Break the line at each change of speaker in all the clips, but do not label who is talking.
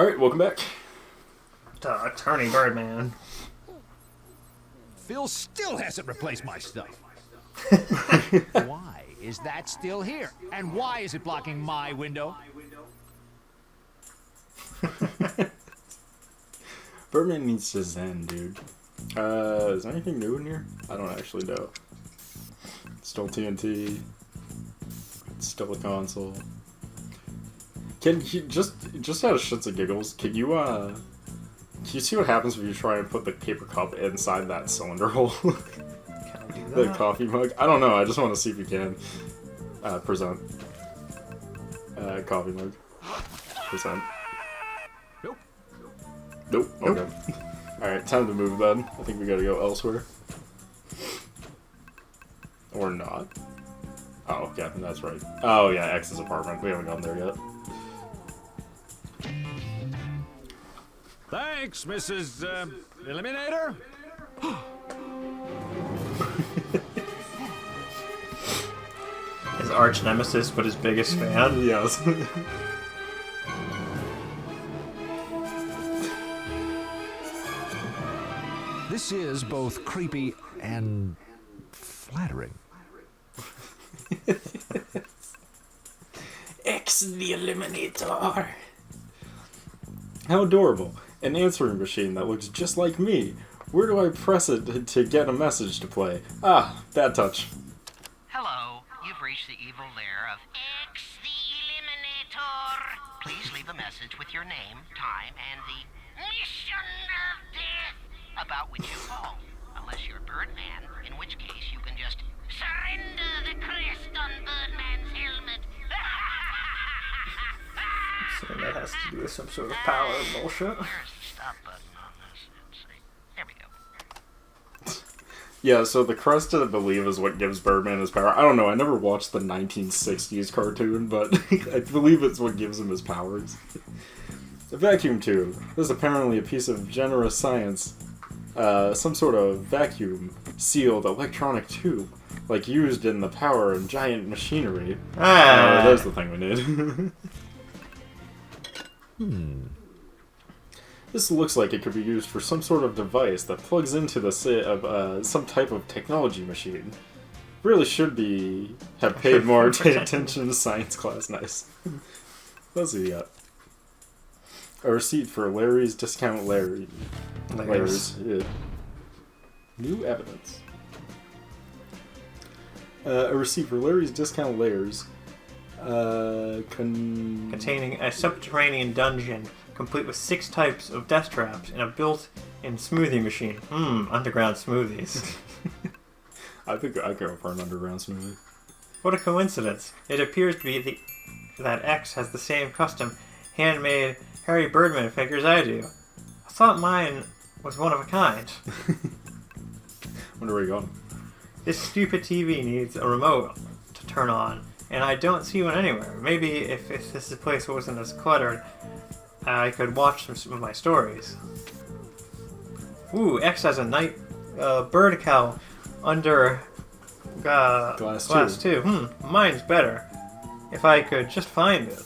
Alright, welcome back.
Attorney Birdman.
Phil still hasn't replaced my stuff. Why is that still here? And why is it blocking my window?
Birdman needs to zen, dude. Is there anything new in here? I don't actually know. Still TNT. Still a console. Can you just out of shits and giggles, can you see what happens when you try and put the paper cup inside that cylinder hole?
Can I do that?
The coffee mug? I don't know, I just want to see if you can. Present. Coffee mug. Present.
Nope.
Nope. Okay. Alright, time to move then. I think we gotta go elsewhere. Or not. Oh, yeah, that's right. Oh, yeah, X's apartment. We haven't gone there yet.
Thanks, Mrs. Eliminator.
His arch nemesis, but his biggest fan.
Yes.
This is both creepy and flattering.
X the Eliminator! How adorable. An answering machine that looks just like me. Where do I press it to get a message to play? Ah, bad touch.
Hello, you've reached the evil lair of X the Eliminator. Please leave a message with your name, time, and the mission of death about which you call. Unless you're Birdman, in which case you can just surrender the crest on Birdman's helmet.
So that has to do with some sort of power bullshit.
Where's the stop button on this? Let's see. There we go.
Yeah, so the crest, I believe, is what gives Birdman his power. I don't know, I never watched the 1960s cartoon, but I believe it's what gives him his powers. A vacuum tube. This is apparently a piece of generous science. Some sort of vacuum-sealed electronic tube, like used in the power of giant machinery. There's the thing we need. This looks like it could be used for some sort of device that plugs into the some type of technology machine. Really should have paid more attention to science class. Nice. What else we got? A receipt for Larry's discount Larry's. Yeah. New evidence. A receipt for Larry's discount Layers.
Containing a subterranean dungeon, complete with 6 types of death traps and a built-in smoothie machine. Underground smoothies.
I think I'd go for an underground smoothie.
What a coincidence. It appears to be that X has the same custom handmade Harvey Birdman figures I do. I thought mine was one of a kind.
Wonder where you're going.
This stupid TV needs a remote to turn on, and I don't see one anywhere. Maybe if this place wasn't as cluttered, I could watch some of my stories. Ooh, X has a night bird cow under glass too. Mine's better. If I could just find it.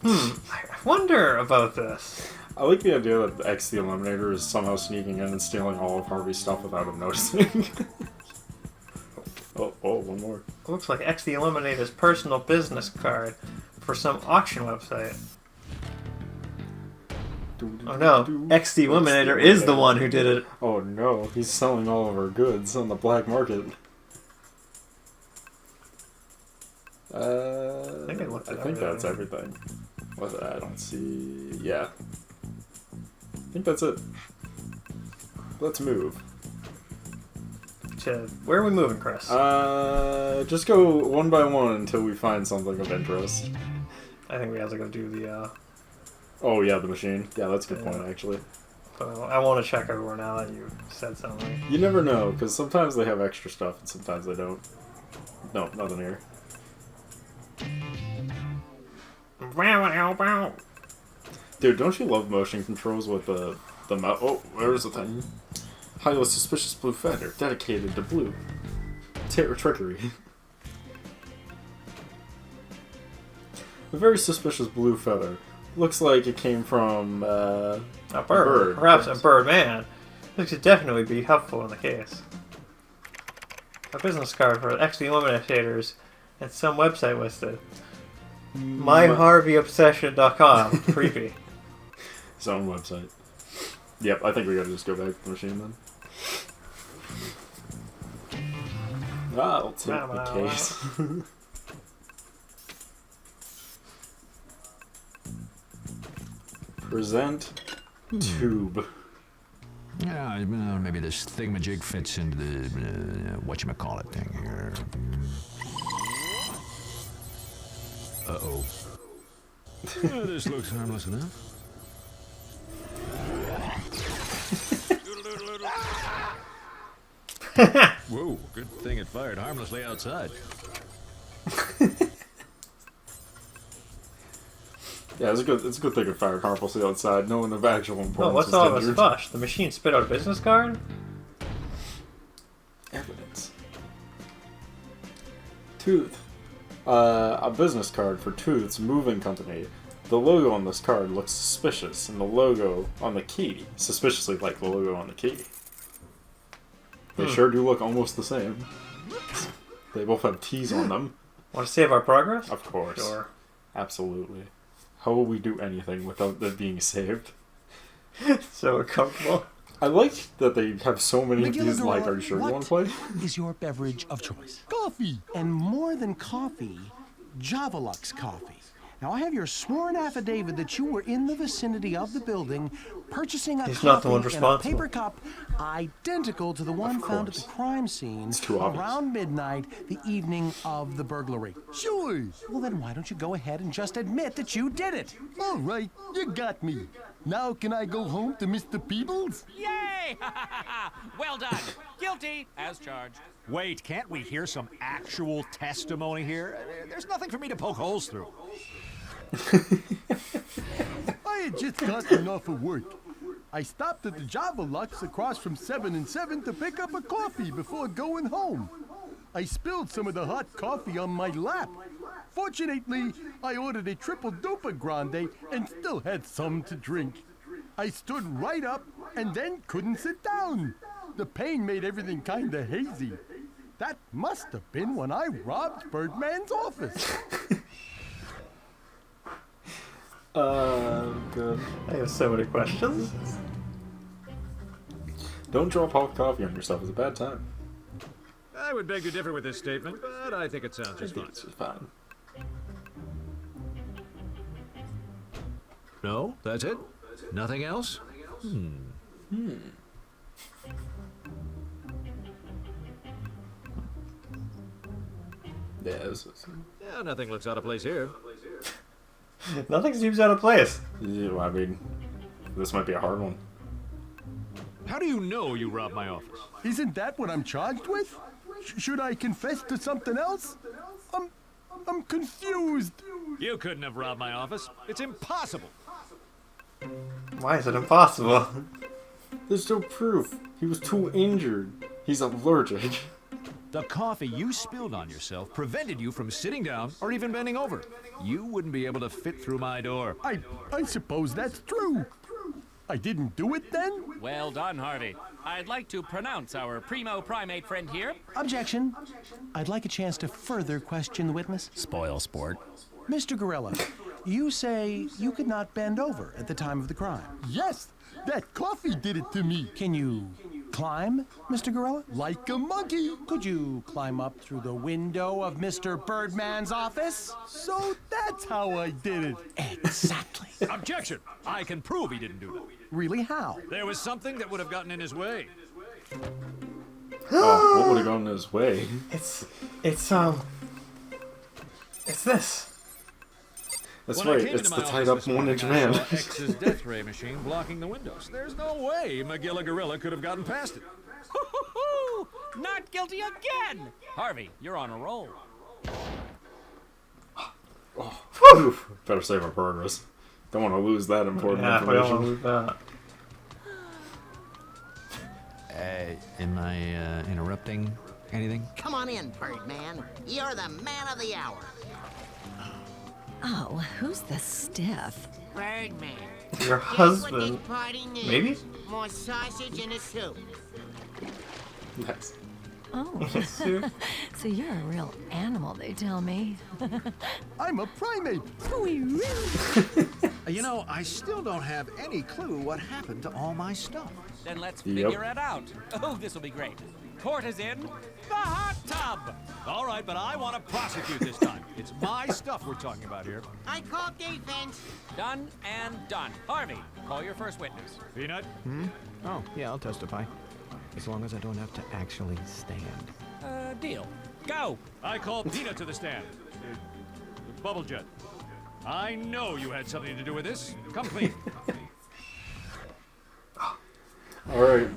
I wonder about this.
I like the idea that X the Eliminator is somehow sneaking in and stealing all of Harvey's stuff without him noticing. oh, one more.
It looks like X the Eliminator's personal business card for some auction website. Oh no, X the Eliminator is the one who did it.
Oh no, he's selling all of our goods on the black market.
I think
that's everything. I don't see... Yeah. I think that's it. Let's move.
Where are we moving, Chris?
Just go one by one until we find something of interest.
I think we have to go do the,
Oh yeah, the machine. Yeah, that's a good point, actually.
So I want to check everywhere now that you said something.
You never know, because sometimes they have extra stuff and sometimes they don't. No, nothing here. Dude, don't you love motion controls with the mouse? Oh, where's the thing? Highly suspicious blue feather, dedicated to blue. Trickery. A very suspicious blue feather. Looks like it came from
A bird. Perhaps a Birdman. This could definitely be helpful in the case. A business card for XD Eliminators and some website listed. MyHarveyObsession.com. Creepy.
His own website. Yep, I think we gotta just go back to the machine then. I'll take the case. Present tube.
Yeah, maybe this thingamajig fits into the whatchamacallit thing here. Uh-oh. This looks harmless enough. Whoa, good thing it fired harmlessly outside.
Yeah, it's a good thing it fired harmlessly outside. No one of actual importance.
Oh, what's all this fuss? The machine spit out a business card?
Evidence. Tooth. A business card for Tooth's moving company. The logo on this card looks suspicious, and the logo on the key suspiciously like the logo on the key. They sure do look almost the same. They both have T's on them.
Want to save our progress?
Of course.
Sure.
Absolutely. How will we do anything without it being saved?
So uncomfortable.
I like that they have so many of
McGill
these, like,
Gorilla,
are you sure you
what
want to play?
is your beverage of choice? Coffee. And more than coffee, Javalux coffee. Now, I have your sworn affidavit that you were in the vicinity of the building purchasing a
He's not the
coffee
one
in a
responsible.
paper cup identical to the one found at the crime scene
It's too obvious.
around midnight the evening of the burglary. Sure. Well, then why don't you go ahead and just admit that you did it? All right, you got me. Now can I go home to Mr. Peebles?
Yay! Well done. Guilty as charged.
Wait, can't we hear some actual testimony here? There's nothing for me to poke holes through.
I had just gotten off of work. I stopped at the Javalux across from 7 and 7 to pick up a coffee before going home. I spilled some of the hot coffee on my lap. Fortunately, I ordered a triple duper grande and still had some to drink. I stood right up and then couldn't sit down. The pain made everything kinda hazy. That must have been when I robbed Birdman's office.
Good.
I have so many questions.
Don't drop hot coffee on yourself. It's a bad time.
I would beg to differ with this statement, but I think it sounds
I
just
think
fine.
it's just fine.
No? That's it? Nothing else?
Yeah, this is...
Yeah, nothing looks out of place here.
Nothing seems out of place.
Yeah, I mean, this might be a hard one.
How do you know you robbed my office?
Isn't that what I'm charged with? Should I confess to something else? I'm confused.
You couldn't have robbed my office. It's impossible.
Why is it impossible?
There's no proof. He was too injured. He's allergic.
The coffee you spilled on yourself prevented you from sitting down or even bending over. You wouldn't be able to fit through my door.
I suppose that's true. I didn't do it then?
Well done, Harvey. I'd like to pronounce our primo primate friend here.
Objection. I'd like a chance to further question the witness.
Spoil sport.
Mr. Gorilla, you say you could not bend over at the time of the crime. Yes, that coffee did it to me. Can you climb, Mr. Gorilla? Like a monkey. Could you climb up through the window of Mr. Birdman's office? So that's how I did it. Exactly.
Objection! I can prove he didn't do it.
Really, how?
There was something that would have gotten in his way.
Oh, what would have gone his way?
It's this.
That's
When I
right,
came
it's
into
the
my
tied
office
up
this morning,
one-inch
I
man.
saw X's death ray machine blocking the windows. There's no way McGill Gorilla could have gotten past it.
Hoo-hoo-hoo! Not guilty again! Harvey, you're on a roll.
Oof, better save our progress. Don't want to lose that important
Yeah, we don't want to
information.
lose that.
Am I interrupting anything?
Come on in, Birdman. You're the man of the hour.
Oh, who's the stiff?
Birdman.
Your husband. Maybe?
More sausage in a soup.
Nice.
Oh,
Sue?
so you're a real animal, they tell me.
I'm a primate.
You know, I still don't have any clue what happened to all my stuff.
Then let's
Yep.
figure it out. Oh, this will be great. Court is in the hot tub.
All right, but I want to prosecute this time. It's my stuff we're talking about here.
I call defense.
Done and done. Harvey, call your first witness.
Peanut?
Oh, yeah, I'll testify. As long as I don't have to actually stand.
Deal. Go.
I call Peanut to the stand. Bubble Jet. I know you had something to do with this. Come clean.
All right,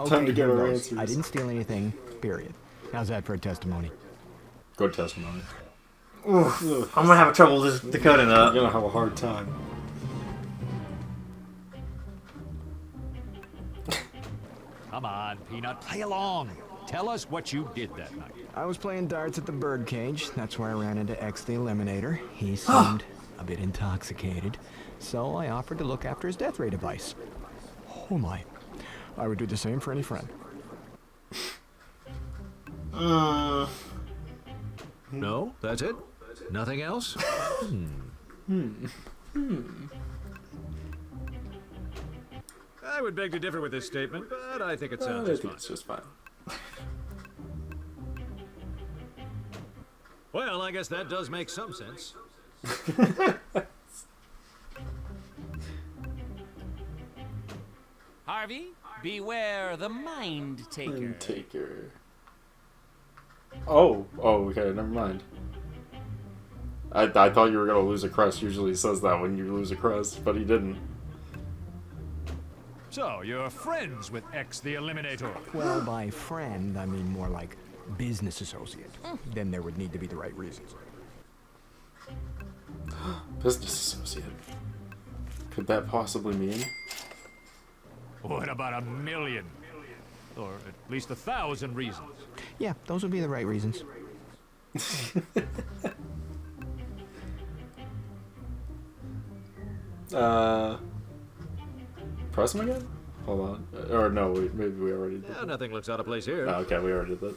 time to get
here
our
goes.
answers.
I didn't steal anything, period. How's that for a testimony?
Good testimony.
Oof. I'm gonna have trouble just decoding
You're
that.
gonna have a hard time.
Come on, Peanut. Play along. Tell us what you did that night.
I was playing darts at the birdcage. That's where I ran into X the Eliminator. He seemed a bit intoxicated, so I offered to look after his death ray device. Oh my. I would do the same for any friend.
No, that's it? Nothing else? I would beg to differ with this statement, but I think it sounds
I
just
think
fine.
it's just fine.
Well, I guess that does make some sense.
Harvey, beware the mind taker.
Taker. Oh, okay, never mind. I thought you were gonna lose a crest. Usually he says that when you lose a crest, but he didn't.
So, you're friends with X the Eliminator.
Well, by friend, I mean more like business associate. Then there would need to be the right reasons.
Business associate. Could that possibly mean?
What about 1,000,000? Or at least 1,000 reasons.
Yeah, those would be the right reasons.
Press him again? Hold on. Or no, maybe we already did.
Yeah, nothing looks out of place here.
Oh, okay, we already did that.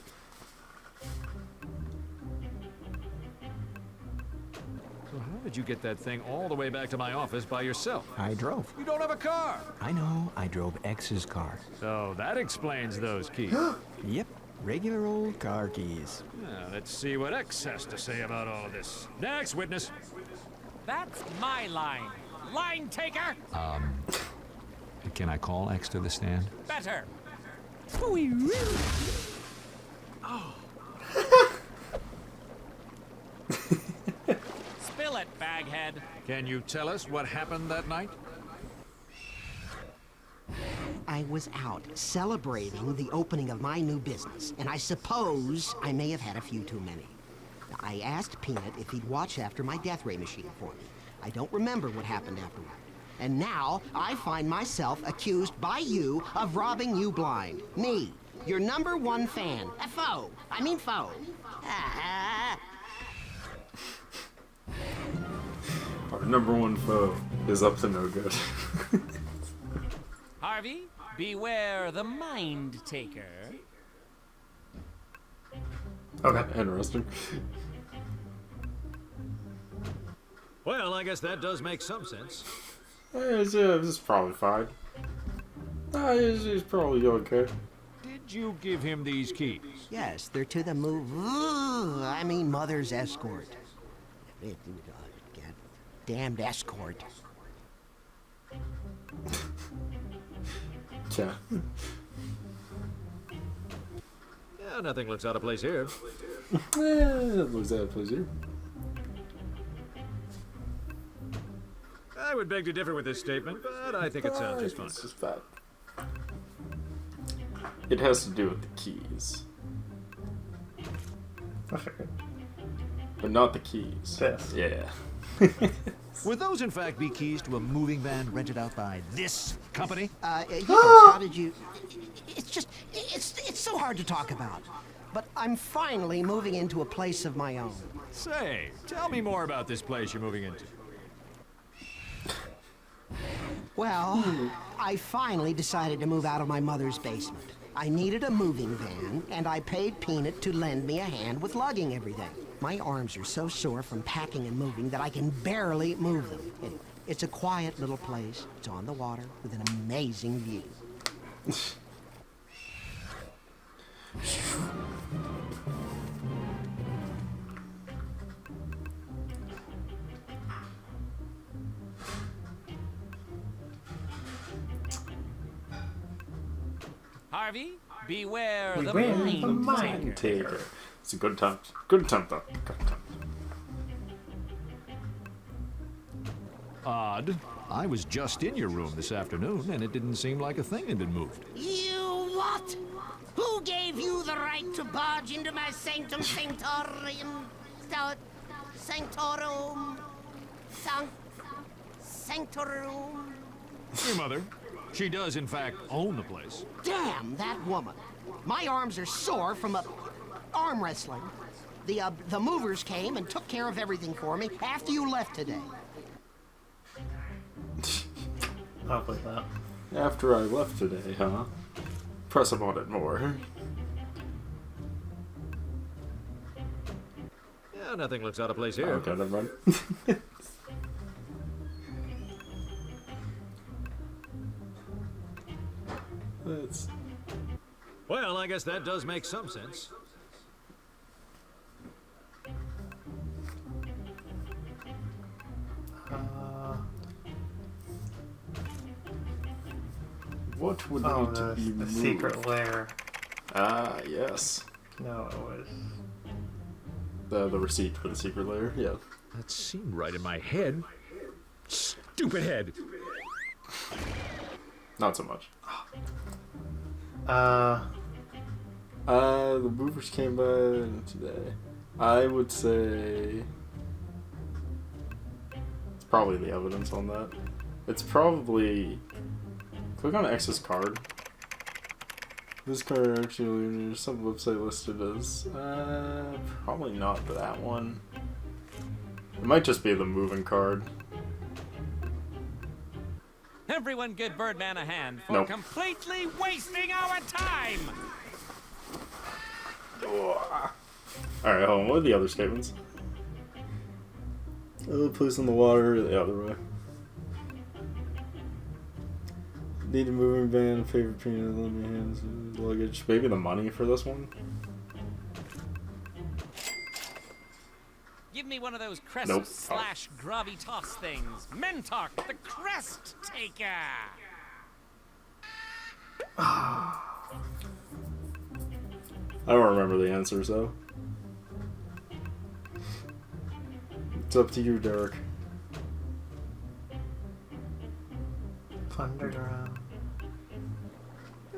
So how did you get that thing all the way back to my office by yourself?
I drove.
You don't have a car.
I know, I drove X's car.
So that explains those keys.
Yep, regular old car keys.
Now, let's see what X has to say about all this. Next witness.
That's my line. Line taker.
Can I call X to the stand?
Better. Spill it, baghead.
Can you tell us what happened that night?
I was out celebrating the opening of my new business, and I suppose I may have had a few too many. I asked Peanut if he'd watch after my death ray machine for me. I don't remember what happened afterward. And now I find myself accused by you of robbing you blind. Me, your #1 fan. A foe. I mean foe.
Our #1 foe is up to no good.
Harvey, beware the mind taker.
Okay.
Interesting.
Well, I guess that does make some sense.
It's probably fine. It's probably okay.
Did you give him these keys?
Yes, they're to the I mean mother's escort. Damned escort.
Yeah.
Yeah, nothing looks out of place here.
Was that a pleasure?
I would beg to differ with this statement, but I think it sounds just fine.
It's just that. It has to do with the keys.
Okay.
But not the keys.
This.
Yeah.
Would those in fact be keys to a moving van rented out by this company?
Yes, how did you... It's so hard to talk about.
but I'm finally moving into a place of my own.
Say, tell me more about this place you're moving into.
Well, I finally decided to move out of my mother's basement. I needed a moving van, and I paid Peanut to lend me a hand with lugging everything. My arms are so sore from packing and moving that I can barely move them. It's a quiet little place. It's on the water with an amazing view.
Harvey, beware the
Beware the
mind
mind
taker.
Taker. It's a good attempt. Good attempt, though. Good attempt.
Odd. I was just in your room this afternoon, and it didn't seem like a thing had been moved.
You what? Who gave you the right to barge into my sanctum sanctorum? Sanctorum? Sanctorum?
Your mother. She does, in fact, own the place.
Damn that woman! My arms are sore from arm wrestling. The movers came and took care of everything for me after you left today.
I'll play that.
After I left today, huh? Press about it more.
Yeah, nothing looks out of place here.
Okay, never mind. That's...
Well, I guess that does make some sense.
What would
Oh,
need to be
the
moved?
secret lair.
Ah, yes.
No, it was.
The receipt for the secret layer, yeah.
That seemed right in my head. Stupid head.
Not so much. The movers came by today. I would say it's probably the evidence on that. It's probably click on X's card. This card actually there's some website listed as probably not that one. It might just be the moving card.
Everyone give Birdman a hand for
Nope.
completely wasting our time!
Alright, hold on. What are the other statements? Place in the water, the other way. Need a moving van, favorite peanut, let me hands, luggage. Maybe the money for this one?
Give me one of those crest
Nope.
slash gravitas things. Mentok, the crest taker!
I don't remember the answers though. It's up to you, Derek.
Underground.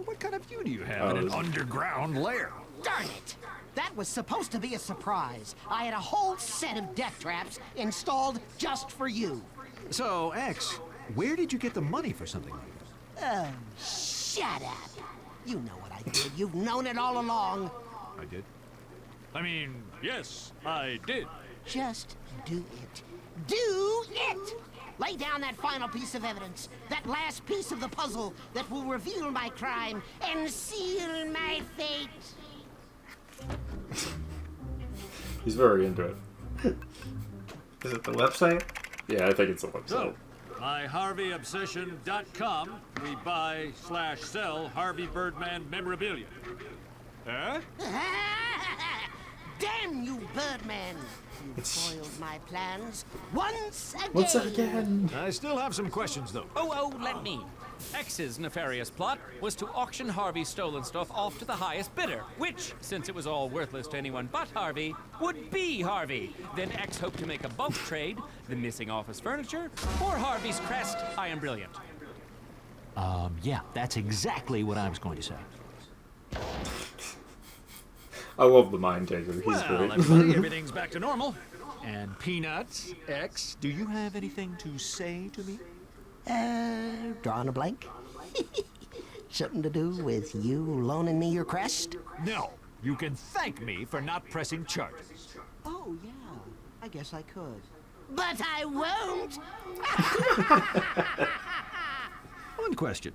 What kind of view do you have in an underground lair?
Darn it! That was supposed to be a surprise. I had a whole set of death traps installed just for you.
So, X, where did you get the money for something like this?
Oh, shut up. You know what I did. You've known it all along.
I did. I mean, yes, I did.
Just do it. Do it! Lay down that final piece of evidence, that last piece of the puzzle that will reveal my crime and seal my fate.
He's very into it.
Is it the website?
Yeah, I think it's the website.
So, myharveyobsession.com, we buy/sell Harvey Birdman memorabilia. Huh?
Damn you, Birdman! You foiled my plans once again.
What's that again?
I still have some questions, though.
Oh, let me. X's nefarious plot was to auction Harvey's stolen stuff off to the highest bidder, which, since it was all worthless to anyone but Harvey, would be Harvey. Then X hoped to make a bulk trade, the missing office furniture, or Harvey's crest, I am brilliant.
Yeah, that's exactly what I was going to say.
I love the mind taker. He's
Well,
great.
everybody, everything's back to normal. And Peanuts, X, do you have anything to say to me?
Drawing a blank? Something to do with you loaning me your crest?
No, You can thank me for not pressing charges.
Oh, yeah. I guess I could.
But I won't.
One question.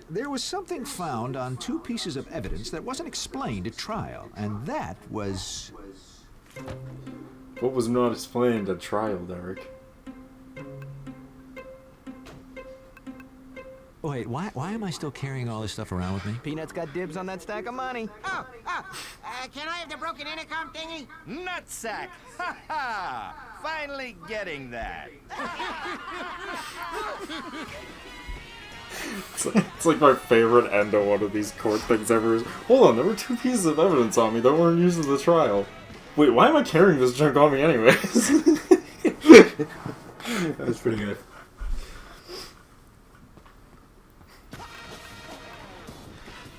There was something found on 2 pieces of evidence that wasn't explained at trial, and that was...
What was not explained at trial, Derek?
Wait, why am I still carrying all this stuff around with me?
Peanut's got dibs on that stack of money.
Can I have the broken intercom thingy?
Nutsack! Ha ha! Finally getting that.
It's like my favorite end to one of these court things ever is, hold on, there were 2 pieces of evidence on me that weren't used in the trial. Wait, why am I carrying this junk on me anyways? That's pretty good.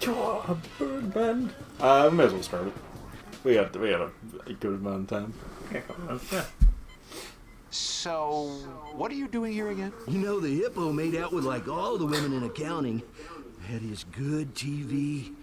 Come on, Birdman. May as well start it. We had a good amount of time.
Okay, come on. Yeah.
So, what are you doing here again?
You know, the hippo made out with like all the women in accounting. Had his good TV.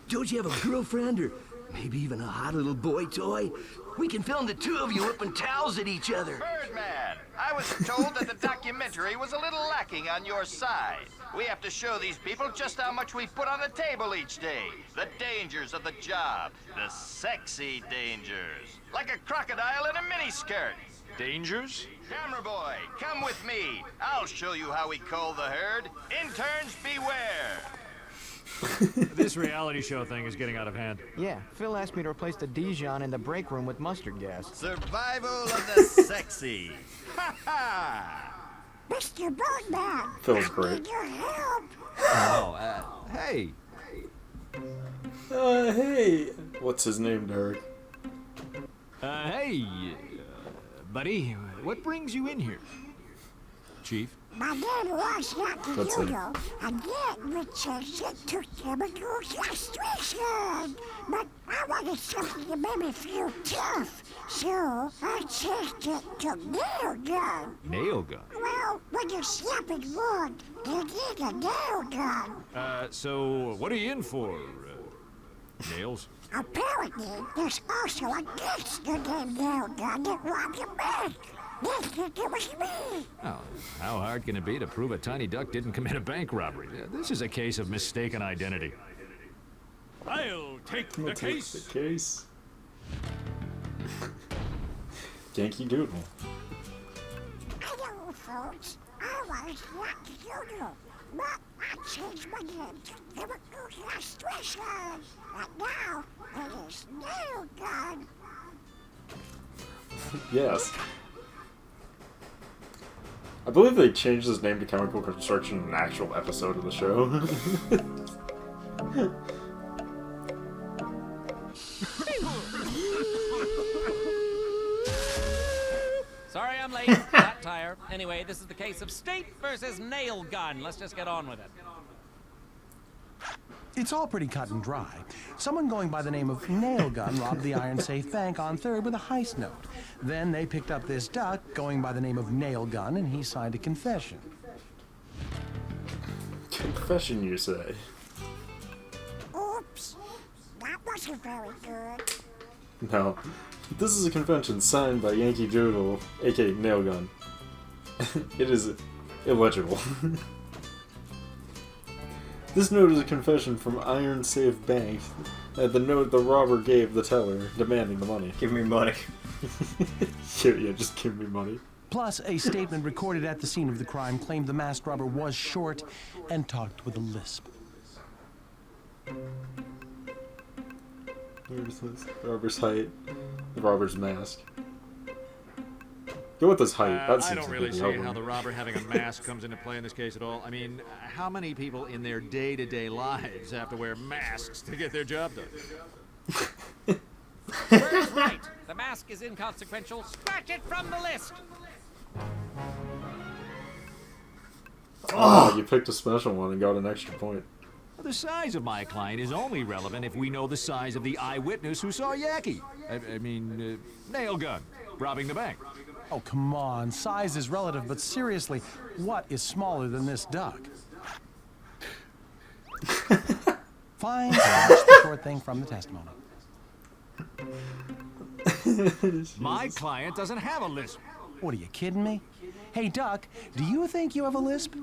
Don't you have a girlfriend or maybe even a hot little boy toy? We can film the 2 of you whipping towels at each other.
Birdman, I was told that the documentary was a little lacking on your side. We have to show these people just how much we put on the table each day. The dangers of the job. The sexy dangers. Like a crocodile in a miniskirt.
Dangers?
Camera boy, come with me. I'll show you how we cull the herd. Interns beware.
This reality show thing is getting out of hand.
Yeah, Phil asked me to replace the Dijon in the break room with mustard gas.
Survival of the sexy. Ha ha!
Mr. Birdman,
Phil's great.
your help.
Oh, hey.
Hey. What's his name, Derek?
Hey, buddy, what brings you in here? Chief?
My name was not the
What's that?
judo, and yet we changed it to chemical castration. But I wanted something to make me feel tough, so I changed it to nail gun.
Nail gun?
Well, when you're snapping wood, you need a nail gun.
So what are you in for? Nails?
Apparently, there's also a gangster named Nail Gun that robbed a bank. They think it was me.
Oh, how hard can it be to prove a tiny duck didn't commit a bank robbery? This is a case of mistaken identity.
I'll take the case.
The case. Yankee Doodle.
Hello, folks. I was not the judo, but I changed my name to chemical castration. And now it is Nail Gun.
Yes. I believe they changed his name to Chemical Construction in an actual episode of the show.
Sorry I'm late. Flat tire. Anyway, this is the case of State versus Nail Gun. Let's just get on with it.
It's all pretty cut and dry. Someone going by the name of Nail Gun robbed the Iron Safe Bank on 3rd with a heist note. Then they picked up this duck going by the name of Nail Gun, and he signed a confession.
Confession, you say?
Oops. That wasn't very good.
No. This is a confession signed by Yankee Doodle, aka Nail Gun. It is illegible. This note is a confession from Iron Safe Bank. The note the robber gave the teller, demanding the money.
Give me money.
Yeah, just give me money.
Plus, a statement recorded at the scene of the crime claimed the masked robber was short and talked with a lisp.
Where's this? The robber's height. The robber's mask. Go with his height. That
I
seems
don't
to
really
be
see
the
how the robber having a mask comes into play in this case at all. I mean, how many people in their day-to-day lives have to wear masks to get their job done?
Bird's right. The mask is inconsequential. Scratch it from the list.
Oh, you picked a special one and got an extra point.
The size of my client is only relevant if we know the size of the eyewitness who saw Yaki. I mean, Nail Gun, robbing the bank.
Oh, come on. Size is relative, but seriously, what is smaller than this duck? Fine, so that's the short thing from the testimony.
My client doesn't have a lisp.
What, are you kidding me? Hey, Duck, do you think you have a lisp?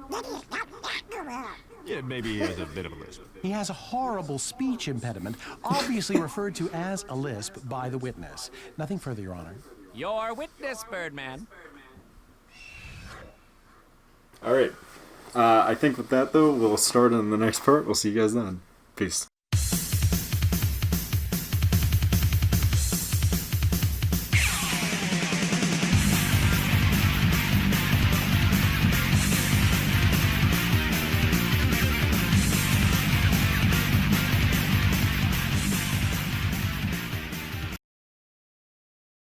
Yeah, maybe he has a bit of a lisp.
He has a horrible speech impediment, obviously referred to as a lisp by the witness. Nothing further, Your Honor.
Your witness, Birdman.
All right. I think with that, though, we'll start on the next part. We'll see you guys then. Peace.